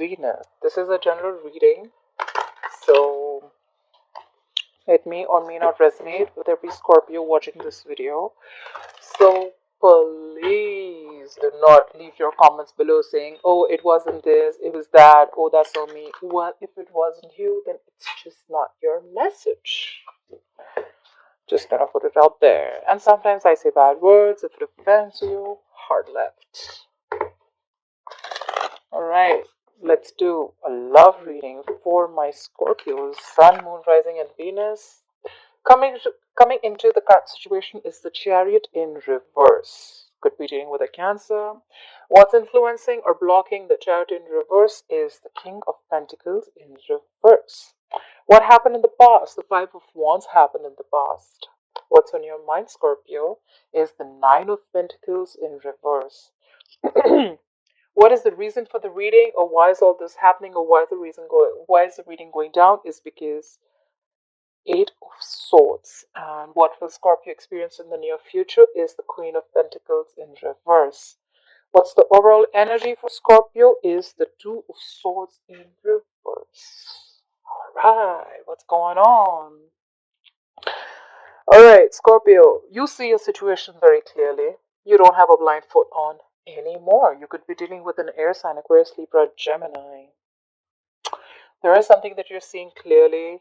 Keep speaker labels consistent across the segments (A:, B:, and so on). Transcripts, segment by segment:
A: Venus. This is a general reading, so it may or may not resonate with every Scorpio watching this video. So please do not leave your comments below saying, oh, it wasn't this, it was that, oh, that's not me. Well, if it wasn't you, then it's just not your message. Just gonna put it out there. And sometimes I say bad words. If it offends you, hard left. Alright, let's do a love reading for my Scorpios, Sun, Moon, Rising, and Venus. Coming into the current situation is the Chariot in reverse. Could be dealing with a Cancer. What's influencing or blocking the Chariot in reverse is the King of Pentacles in reverse. What happened in the past? The Five of Wands happened in the past. What's on your mind, Scorpio, is the Nine of Pentacles in reverse. What is the reason for the reading, or why is all this happening, or why is the reading going down? Is because Eight of Swords, and what will Scorpio experience in the near future is the Queen of Pentacles in reverse. What's the overall energy for Scorpio is the Two of Swords in reverse. Alright, what's going on? Alright, Scorpio, you see your situation very clearly. You don't have a blind foot on anymore. You could be dealing with an air sign, Aquarius, Libra, Gemini. There is something that you're seeing clearly,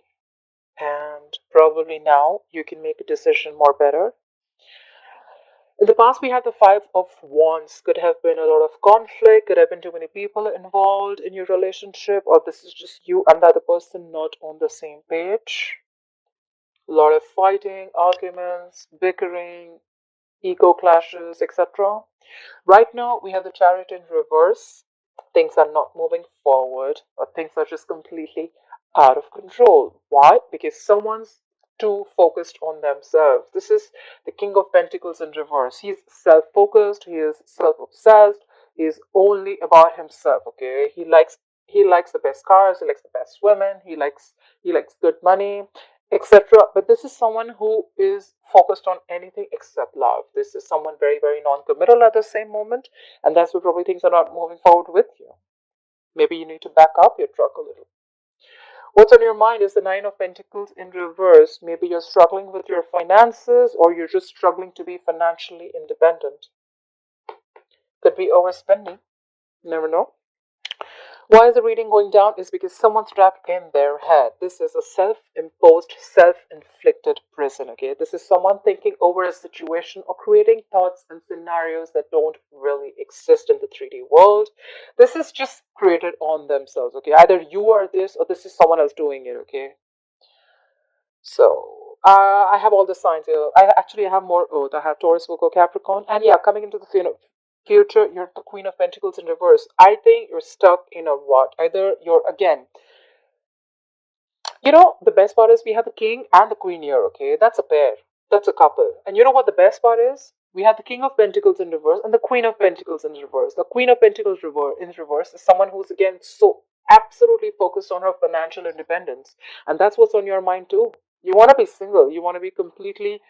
A: and probably now you can make a decision more better. In the past, we had the Five of Wands. Could have been a lot of conflict, could have been too many people involved in your relationship, or this is just you and the other person not on the same page. A lot of fighting, arguments, bickering, ego clashes, etc. Right now, we have the Chariot in reverse. Things are not moving forward, or things are just completely out of control. Why? Because someone's too focused on themselves. This is the King of Pentacles in reverse. He's self-focused, he is self-obsessed, he's only about himself, okay? He likes the best cars, he likes the best women, he likes good money, etc. But this is someone who is focused on anything except love. This is someone very, very non-committal at the same moment, and that's why probably things are not moving forward with you. Maybe you need to back up your truck a little. What's on your mind is the Nine of Pentacles in reverse. Maybe you're struggling with your finances, or you're just struggling to be financially independent. Could be overspending. Never know. Why is the reading going down? Is because someone's trapped in their head. This is a self-imposed, self-inflicted prison, okay? This is someone thinking over a situation or creating thoughts and scenarios that don't really exist in the 3D world. This is just created on themselves, okay? Either you are this, or this is someone else doing it, okay? So, I have all the signs here. I have more Earth. I have Taurus, Virgo, Capricorn. And yeah, coming into the future, you're the Queen of Pentacles in reverse. I think you're stuck in a rut. Either you're, again, the best part is we have the King and the Queen here, okay? That's a pair. That's a couple. And you know what the best part is? We have the King of Pentacles in reverse and the Queen of Pentacles in reverse. The Queen of Pentacles in reverse is someone who's, again, so absolutely focused on her financial independence. And that's what's on your mind too. You want to be single. You want to be completely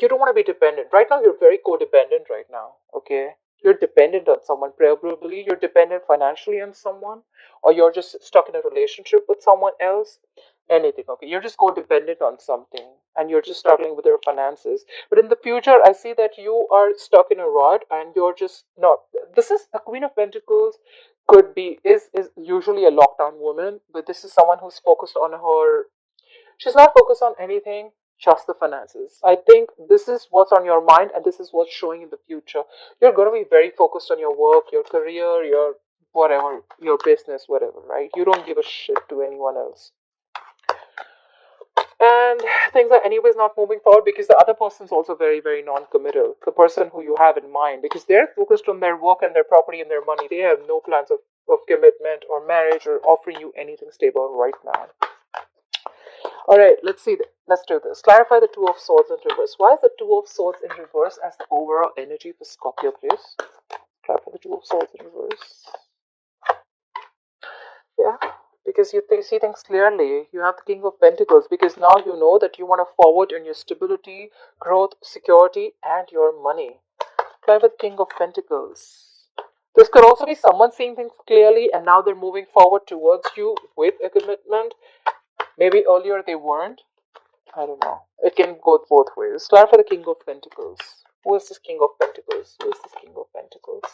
A: you don't want to be dependent. Right now, you're very codependent right now, okay? You're dependent on someone. Probably you're dependent financially on someone, or you're just stuck in a relationship with someone else. Anything, okay? You're just codependent on something, and you're just struggling with your finances. But in the future, I see that you are stuck in a rut, and you're just not. This is the Queen of Pentacles. Could be is usually a lockdown woman, but this is someone who's focused on her. She's not focused on anything, just the finances. I think this is what's on your mind, and this is what's showing in the future. You're going to be very focused on your work, your career, your whatever, your business, whatever, right? You don't give a shit to anyone else. And things are anyways not moving forward because the other person's also very, very non-committal. The person who you have in mind, because they're focused on their work and their property and their money. They have no plans of commitment or marriage or offering you anything stable right now. Alright, let's see. Let's do this. Clarify the Two of Swords in reverse. Why is the Two of Swords in reverse as the overall energy for Scorpio, please? Clarify the Two of Swords in reverse. Yeah, because you see things clearly. You have the King of Pentacles, because now you know that you want to forward in your stability, growth, security, and your money. Clarify the King of Pentacles. This could also be someone seeing things clearly and now they're moving forward towards you with a commitment. Maybe earlier they weren't. I don't know. It can go both ways. Start for the King of Pentacles. Who is this King of Pentacles? Who is this King of Pentacles?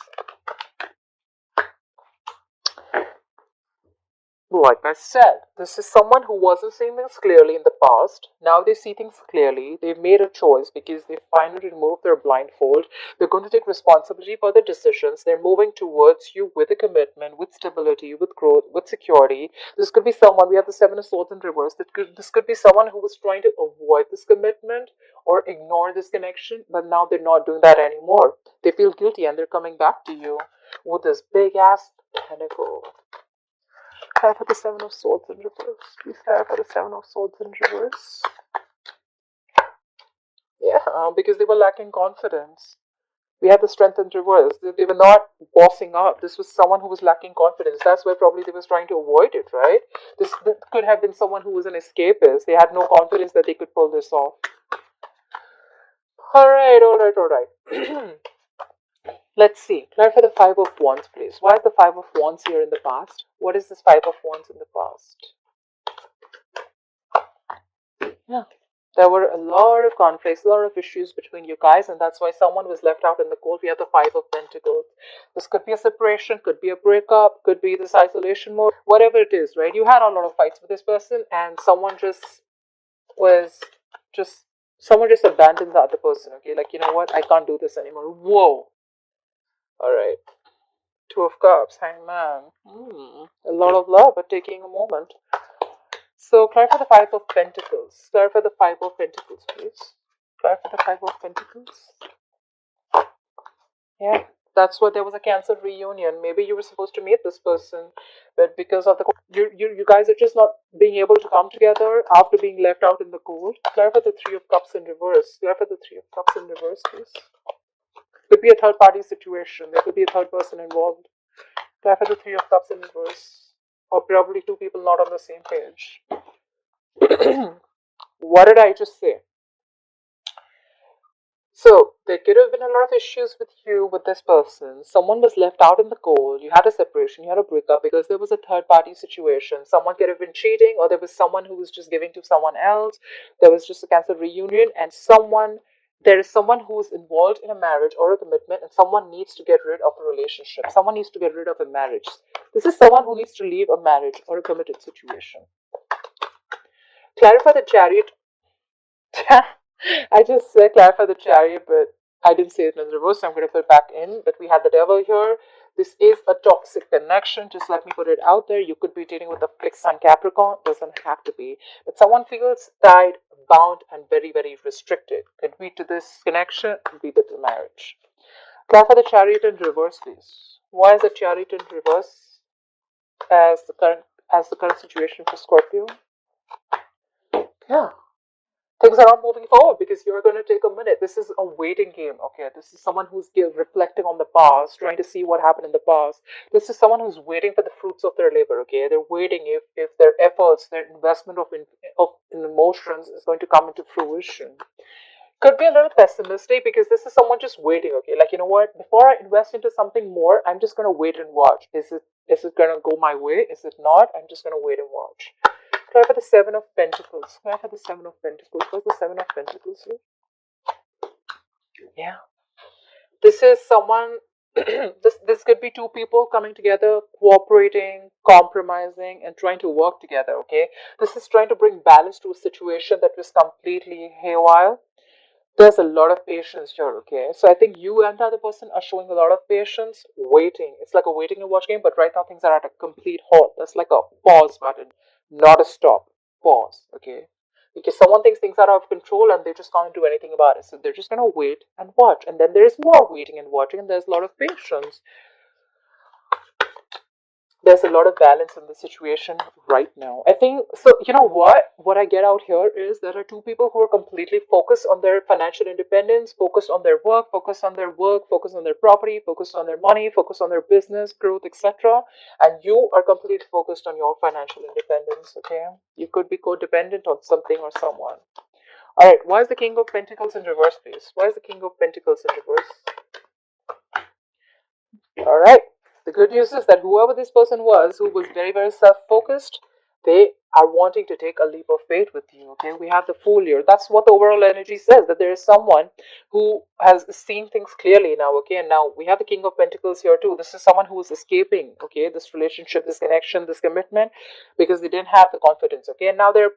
A: Like I said, this is someone who wasn't seeing things clearly in the past. Now they see things clearly. They've made a choice because they finally removed their blindfold. They're going to take responsibility for their decisions. They're moving towards you with a commitment, with stability, with growth, with security. This could be someone, we have the Seven of Swords in reverse. This could be someone who was trying to avoid this commitment or ignore this connection, but now they're not doing that anymore. They feel guilty and they're coming back to you with this big ass pentacle. Clarify the Seven of Swords in reverse. Please clarify the Seven of Swords in reverse. Yeah, because they were lacking confidence. We had the Strength in reverse. They were not bossing up. This was someone who was lacking confidence. That's why probably they was trying to avoid it, right? This could have been someone who was an escapist. They had no confidence that they could pull this off. Alright. Let's see. Clarify the Five of Wands, please. Why is the Five of Wands here in the past? What is this Five of Wands in the past? Yeah. There were a lot of conflicts, a lot of issues between you guys, and that's why someone was left out in the cold. We have the Five of Pentacles. This could be a separation, could be a breakup, could be this isolation mode, whatever it is, right? You had a lot of fights with this person, and someone just abandoned the other person, okay? Like, you know what? I can't do this anymore. Whoa. Alright. Two of Cups, Hangman. A lot of love, but taking a moment. So, clarify the Five of Pentacles. Clarify the Five of Pentacles, please. Clarify the Five of Pentacles. Yeah, that's what there was a Cancer reunion. Maybe you were supposed to meet this person, but because of the you guys are just not being able to come together after being left out in the cold. Clarify the Three of Cups in reverse. Clarify the Three of Cups in reverse, please. Could be a third party situation. There could be a third person involved. Clarify the Three of Cups in reverse. Or probably two people not on the same page. What did I just say? So, there could have been a lot of issues with you, with this person. Someone was left out in the cold. You had a separation, you had a breakup because there was a third party situation. Someone could have been cheating, or there was someone who was just giving to someone else. There was just a Cancer reunion, and there is someone who is involved in a marriage or a commitment, and someone needs to get rid of a relationship. Someone needs to get rid of a marriage. This is someone who needs to leave a marriage or a committed situation. Clarify the Chariot. I just said clarify the Chariot, but I didn't say it in reverse, so I'm going to put it back in. But we had the Devil here. This is a toxic connection. Just let me put it out there. You could be dealing with a fixed Sun Capricorn. Doesn't have to be. But someone feels tied, bound, and very, very restricted. Could be to this connection, could be to the marriage. Clarify the Chariot in reverse, please. Why is the Chariot in reverse as the current situation for Scorpio? Yeah. Things are not moving forward because you're going to take a minute. This is a waiting game, okay? This is someone who's reflecting on the past, trying to see what happened in the past. This is someone who's waiting for the fruits of their labor, okay? They're waiting if their efforts, their investment of emotions is going to come into fruition. Could be a little pessimistic because this is someone just waiting, okay? Like, you know what? Before I invest into something more, I'm just going to wait and watch. Is it going to go my way? Is it not? I'm just going to wait and watch. Clarify the Seven of Pentacles. Clarify the Seven of Pentacles. What's the Seven of Pentacles here? Yeah. This is someone, this could be two people coming together, cooperating, compromising, and trying to work together, okay? This is trying to bring balance to a situation that was completely haywire. There's a lot of patience here, okay? So I think you and the other person are showing a lot of patience, waiting. It's like a waiting and watch game, but right now things are at a complete halt. That's like a pause button, not a stop. Pause, okay? Because someone thinks things are out of control and they just can't do anything about it. So they're just gonna wait and watch. And then there's more waiting and watching, and there's a lot of patience. There's a lot of balance in the situation right now. I think so. You know what I get out here is there are two people who are completely focused on their financial independence, focused on their work, focused on their property, focused on their money, focused on their business growth, etc. And you are completely focused on your financial independence. Okay, you could be codependent on something or someone. All right, why is the King of Pentacles in reverse, please? Why is the King of Pentacles in reverse? All right, The good news is that whoever this person was, who was very, very self-focused, they are wanting to take a leap of faith with you. Okay, we have the Fool here. That's what the overall energy says, that there is someone who has seen things clearly now. Okay, and now we have the King of Pentacles here too. This is someone who is escaping, okay, this relationship, this connection, this commitment, because they didn't have the confidence. Okay, and now they're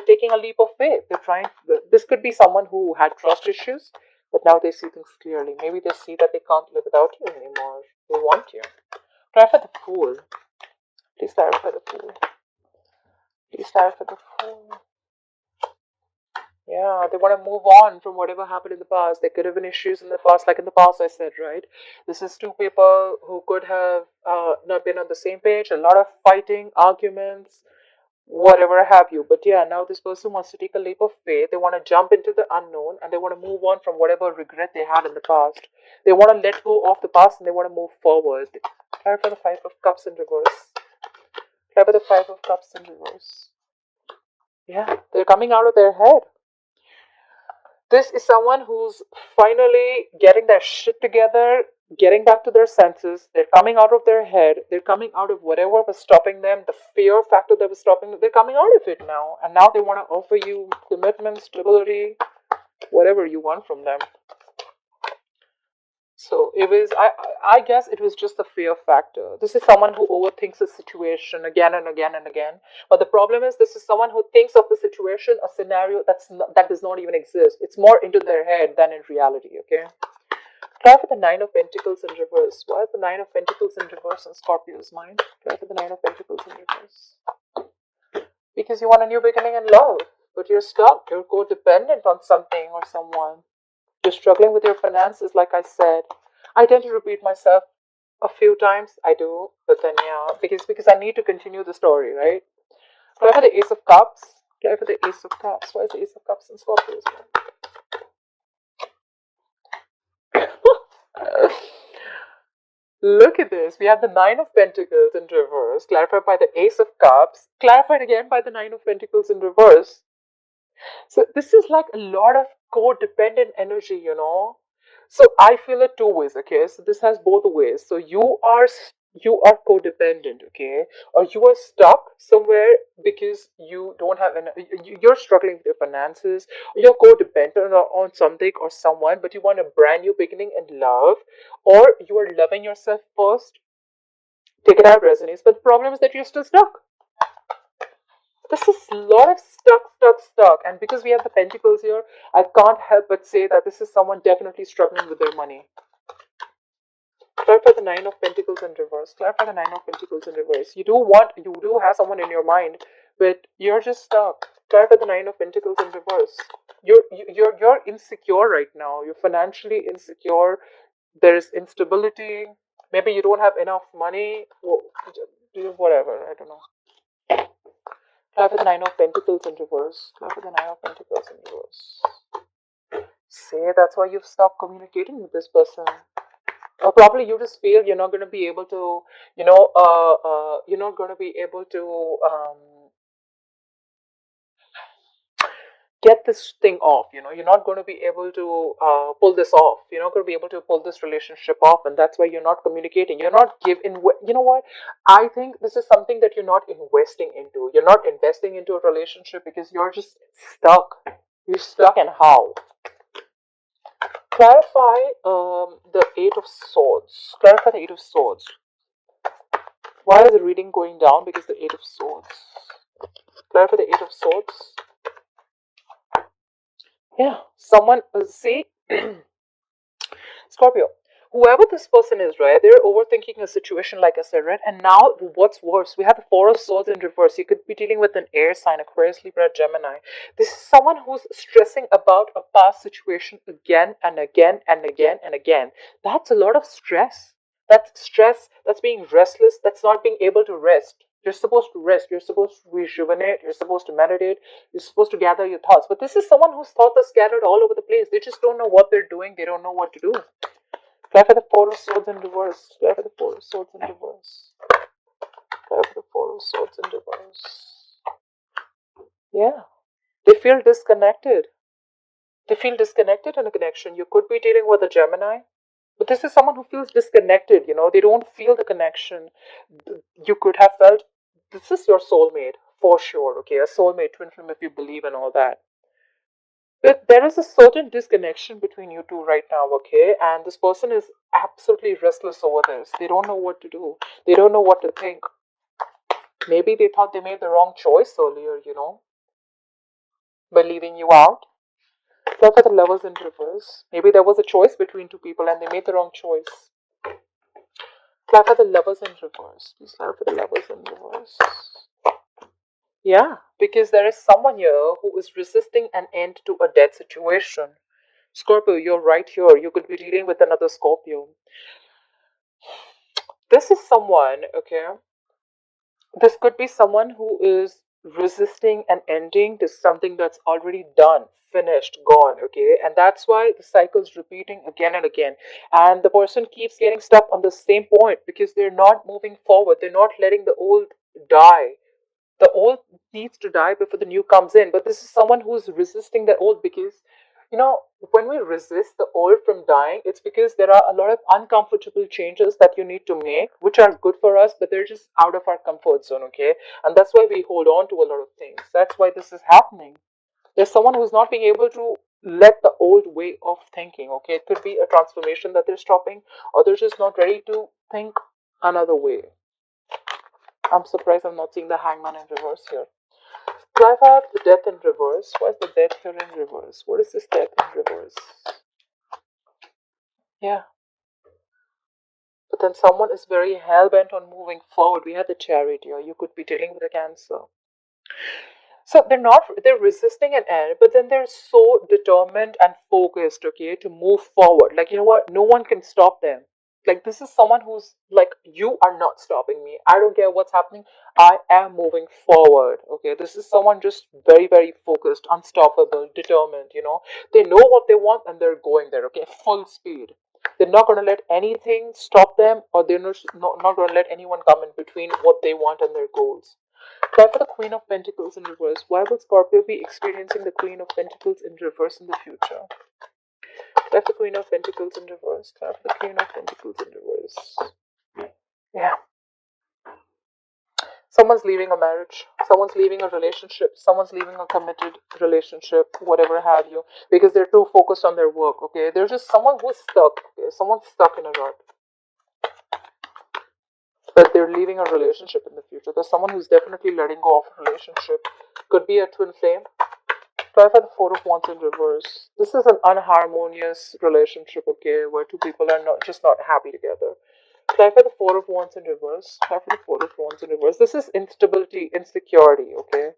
A: taking a leap of faith. They're trying. This could be someone who had trust issues, but now they see things clearly. Maybe they see that they can't live without you anymore. They want you. Clarify the Fool. Please clarify the Fool. Please clarify the Fool. Yeah, they want to move on from whatever happened in the past. There could have been issues in the past, like in the past I said, right? This is two people who could have not been on the same page, a lot of fighting, arguments, whatever have you. But yeah, now this person wants to take a leap of faith. They want to jump into the unknown and they want to move on from whatever regret they had in the past. They want to let go of the past and they want to move forward. Clarify the Five of Cups in reverse. Clarify the Five of Cups in reverse. Yeah, they're coming out of their head. This is someone who's finally getting their shit together, getting back to their senses. They're coming out of their head. They're coming out of whatever was stopping them, the fear factor that was stopping them. They're coming out of it now. And now they want to offer you commitment, stability, whatever you want from them. So it was, I guess it was just the fear factor. This is someone who overthinks a situation again and again and again. But the problem is, this is someone who thinks of the situation, a scenario that does not even exist. It's more into their head than in reality, okay? Try for the Nine of Pentacles in reverse. Why is the Nine of Pentacles in reverse in Scorpio's mind? Try for the Nine of Pentacles in reverse. Because you want a new beginning in love, but you're stuck. You're codependent on something or someone. You're struggling with your finances, like I said. I tend to repeat myself a few times. I do, but then yeah, because I need to continue the story, right? Try for the Ace of Cups. Try for the Ace of Cups. Why is the Ace of Cups in Scorpio's mind? Look at this. We have the Nine of Pentacles in reverse, clarified by the Ace of Cups, clarified again by the Nine of Pentacles in reverse. So this is like a lot of codependent energy, you know. So I feel it two ways, okay? So this has both ways. So you are codependent, okay? Or you are stuck somewhere because you don't have you're struggling with your finances. You're codependent on something or someone, but you want a brand new beginning in love, or you are loving yourself first. Take it out resonates, but the problem is that you're still stuck. This is a lot of stuck. And because we have the pentacles here, I can't help but say that this is someone definitely struggling with their money. Clarify the Nine of Pentacles in reverse. Clarify the Nine of Pentacles in reverse. You do have someone in your mind, but you're just stuck. Clarify the Nine of Pentacles in reverse. You're insecure right now. You're financially insecure. There's instability. Maybe you don't have enough money. Whatever. I don't know. Clarify the Nine of Pentacles in reverse. Clarify the Nine of Pentacles in reverse. Say that's why you've stopped communicating with this person. Or probably you just feel you're not going to be able to, you're not going to be able to get this thing off. You're not going to be able to pull this off. You're not going to be able to pull this relationship off, and that's why you're not communicating. You're not you know what, I think this is something that you're not investing into. You're not investing into a relationship because you're just stuck. You're stuck, and how? Clarify the Eight of Swords. Clarify the Eight of Swords. Why is the reading going down? Because the Eight of Swords. Clarify the Eight of Swords. Yeah, someone, see, Scorpio, whoever this person is, right, they're overthinking a situation, like I said, right? And now, what's worse, we have the Four of Swords in reverse. You could be dealing with an air sign, Aquarius, Libra, Gemini. This is someone who's stressing about a past situation again and again and again and again. That's a lot of stress. That's stress, that's being restless, that's not being able to rest. You're supposed to rest, you're supposed to rejuvenate, you're supposed to meditate, you're supposed to gather your thoughts. But this is someone whose thoughts are scattered all over the place. They just don't know what they're doing, they don't know what to do. Clarify the Four of Swords in reverse. Clarify the Four of Swords in reverse. Clarify the Four of Swords in reverse. Yeah. They feel disconnected. They feel disconnected in a connection. You could be dealing with a Gemini. But this is someone who feels disconnected, they don't feel the connection. You could have felt this is your soulmate for sure, okay? A soulmate, twin flame, if you believe in all that. But there is a certain disconnection between you two right now, okay? And this person is absolutely restless over this. They don't know what to do, they don't know what to think. Maybe they thought they made the wrong choice earlier, by leaving you out. Look at the lovers in reverse. Maybe there was a choice between two people and they made the wrong choice. Clarify the lovers in reverse. Please clarify the lovers in reverse. Yeah, because there is someone here who is resisting an end to a dead situation. Scorpio, you're right here. You could be dealing with another Scorpio. This is someone, okay? This could be someone who is resisting an ending to something that's already done, finished, gone, okay? And that's why the cycle's repeating again and again. And the person keeps getting stuck on the same point because they're not moving forward. They're not letting the old die. The old needs to die before the new comes in. But this is someone who's resisting the old because, when we resist the old from dying, it's because there are a lot of uncomfortable changes that you need to make, which are good for us, but they're just out of our comfort zone, okay? And that's why we hold on to a lot of things. That's why this is happening. There's someone who's not being able to let the old way of thinking, okay? It could be a transformation that they're stopping, or they're just not ready to think another way. I'm surprised I'm not seeing the hangman in reverse here. Do I have the death in reverse? Why is the death here in reverse? What is this death in reverse? Yeah. But then someone is very hell bent on moving forward. We had the chariot here. You could be dealing with a cancer. So they're resisting an end, but then they're so determined and focused, okay, to move forward. Like, you know what? No one can stop them. Like, this is someone who's like, you are not stopping me. I don't care what's happening. I am moving forward, okay? This is someone just very, very focused, unstoppable, determined, They know what they want and they're going there, okay? Full speed. They're not going to let anything stop them, or they're not going to let anyone come in between what they want and their goals. Try for the Queen of Pentacles in reverse. Why will Scorpio be experiencing the Queen of Pentacles in reverse in the future? Try for the Queen of Pentacles in reverse. Try for the Queen of Pentacles in reverse. Yeah. Someone's leaving a marriage. Someone's leaving a relationship. Someone's leaving a committed relationship, whatever have you, because they're too focused on their work, okay? There's just someone who's stuck, okay? Someone's stuck in a rut. But they're leaving a relationship in the future. There's someone who's definitely letting go of a relationship. Could be a twin flame. Try for the Four of Wands in reverse. This is an unharmonious relationship, okay, where two people are not happy together. Try for the Four of Wands in reverse. Try for the Four of Wands in reverse. This is instability, insecurity, okay?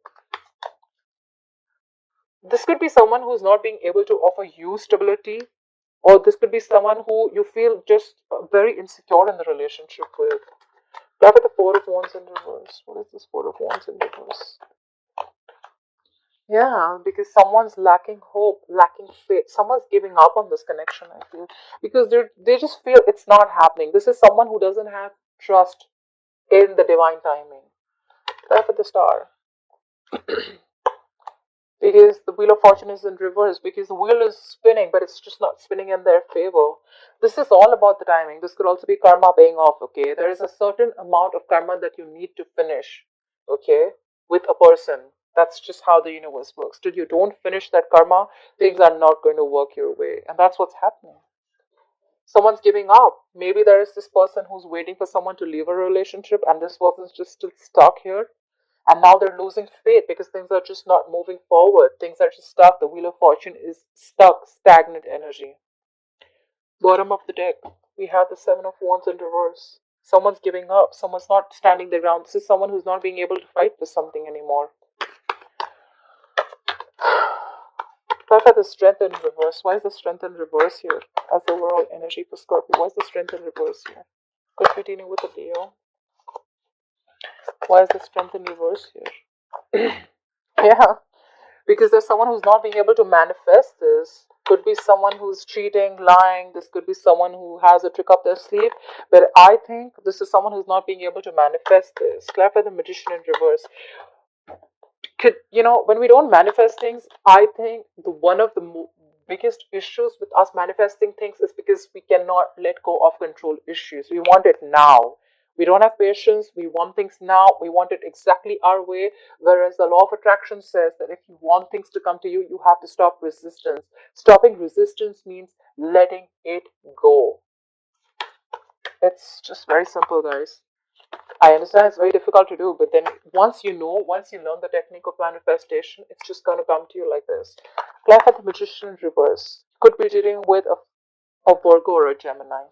A: This could be someone who's not being able to offer you stability, or this could be someone who you feel just very insecure in the relationship with. Try for the Four of Wands in reverse. What is this Four of Wands in reverse? Yeah, because someone's lacking hope, lacking faith. Someone's giving up on this connection, I feel. Because they just feel it's not happening. This is someone who doesn't have trust in the divine timing. Try for the Star. Because the Wheel of Fortune is in reverse. Because the wheel is spinning, but it's just not spinning in their favor. This is all about the timing. This could also be karma paying off, okay? There is a certain amount of karma that you need to finish, okay, with a person. That's just how the universe works. Till you don't finish that karma, things are not going to work your way. And that's what's happening. Someone's giving up. Maybe there is this person who's waiting for someone to leave a relationship, and this person's just still stuck here. And now they're losing faith because things are just not moving forward. Things are just stuck. The Wheel of Fortune is stuck, stagnant energy. Bottom of the deck, we have the Seven of Wands in reverse. Someone's giving up. Someone's not standing their ground. This is someone who's not being able to fight for something anymore. Try for the Strength in reverse. Why is the Strength in reverse here? As the overall energy for Scorpio. Why is the Strength in reverse here? Could be dealing with a Leo. Why is the Strength in reverse here? Yeah, because there's someone who's not being able to manifest this. Could be someone who's cheating, lying. This could be someone who has a trick up their sleeve. But I think this is someone who's not being able to manifest this. Clarify the Magician in reverse. When we don't manifest things, I think one of the biggest issues with us manifesting things is because we cannot let go of control issues. We want it now. We don't have patience. We want things now. We want it exactly our way. Whereas the law of attraction says that if you want things to come to you, you have to stop resistance. Stopping resistance means letting it go. It's just very simple, guys. I understand it's very difficult to do, but then once you learn the technique of manifestation, it's just gonna come to you like this. Clap at the magician in reverse. Could be dealing with a Virgo or a Gemini.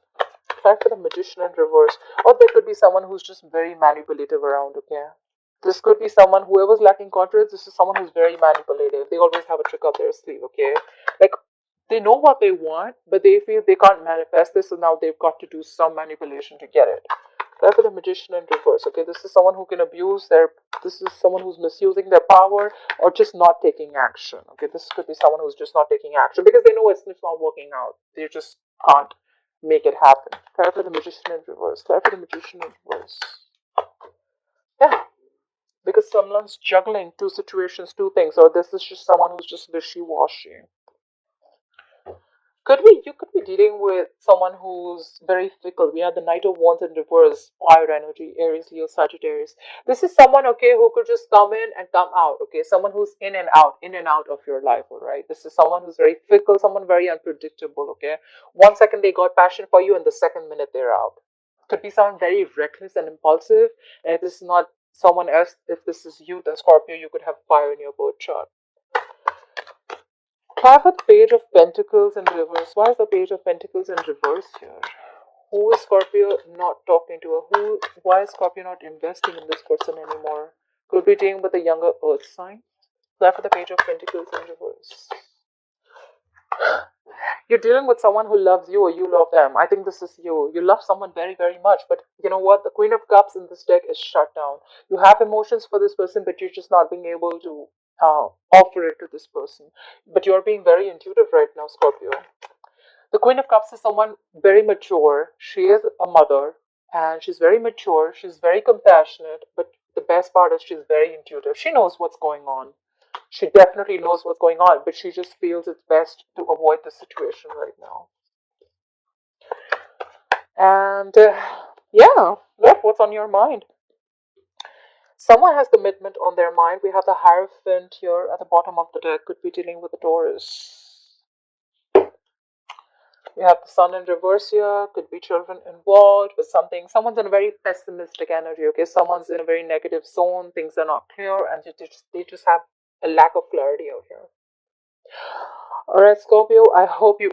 A: Clap for the magician in reverse. Or there could be someone who's just very manipulative around, okay? This could be someone, whoever's lacking confidence, this is someone who's very manipulative. They always have a trick up their sleeve, okay? Like, they know what they want, but they feel they can't manifest this, so now they've got to do some manipulation to get it. Try for the magician in reverse, okay? This is someone who can abuse their, this is someone who's misusing their power or just not taking action, okay? This could be someone who's just not taking action because they know it's not working out. They just can't make it happen. Try for the magician in reverse. Try for the magician in reverse. Yeah, because someone's juggling two situations, two things, or this is just someone who's just wishy-washy. You could be dealing with someone who's very fickle. We have the Knight of Wands in reverse, fire energy, Aries, Leo, Sagittarius. This is someone, okay, who could just come in and come out, okay? Someone who's in and out of your life, all right? This is someone who's very fickle, someone very unpredictable, okay? 1 second they got passion for you, and the second minute they're out. Could be someone very reckless and impulsive, and if this is not someone else, if this is you, then Scorpio, you could have fire in your birth chart. Have a page of pentacles in reverse. Why is the page of pentacles in reverse here? Who is Scorpio not talking to? Why is Scorpio not investing in this person anymore? Could be dealing with a younger earth sign. Left with the page of pentacles in reverse. You're dealing with someone who loves you or you love them. I think this is you. You love someone very, very much. But you know what? The Queen of Cups in this deck is shut down. You have emotions for this person, but you're just not being able to offer it to this person. But you're being very intuitive right now, Scorpio. The Queen of Cups is someone very mature. She is a mother and she's very mature. She's very compassionate. But the best part is she's very intuitive. She knows what's going on. She definitely knows what's going on, but she just feels it's best to avoid the situation right now. And yeah, look, what's on your mind? Someone has commitment on their mind. We have the Hierophant here at the bottom of the deck. Could be dealing with the Taurus. We have the Sun in reverse here. Could be children involved with something. Someone's in a very pessimistic energy, okay? Someone's in a very negative zone. Things are not clear and they just have a lack of clarity out here. Alright, Scorpio, I hope you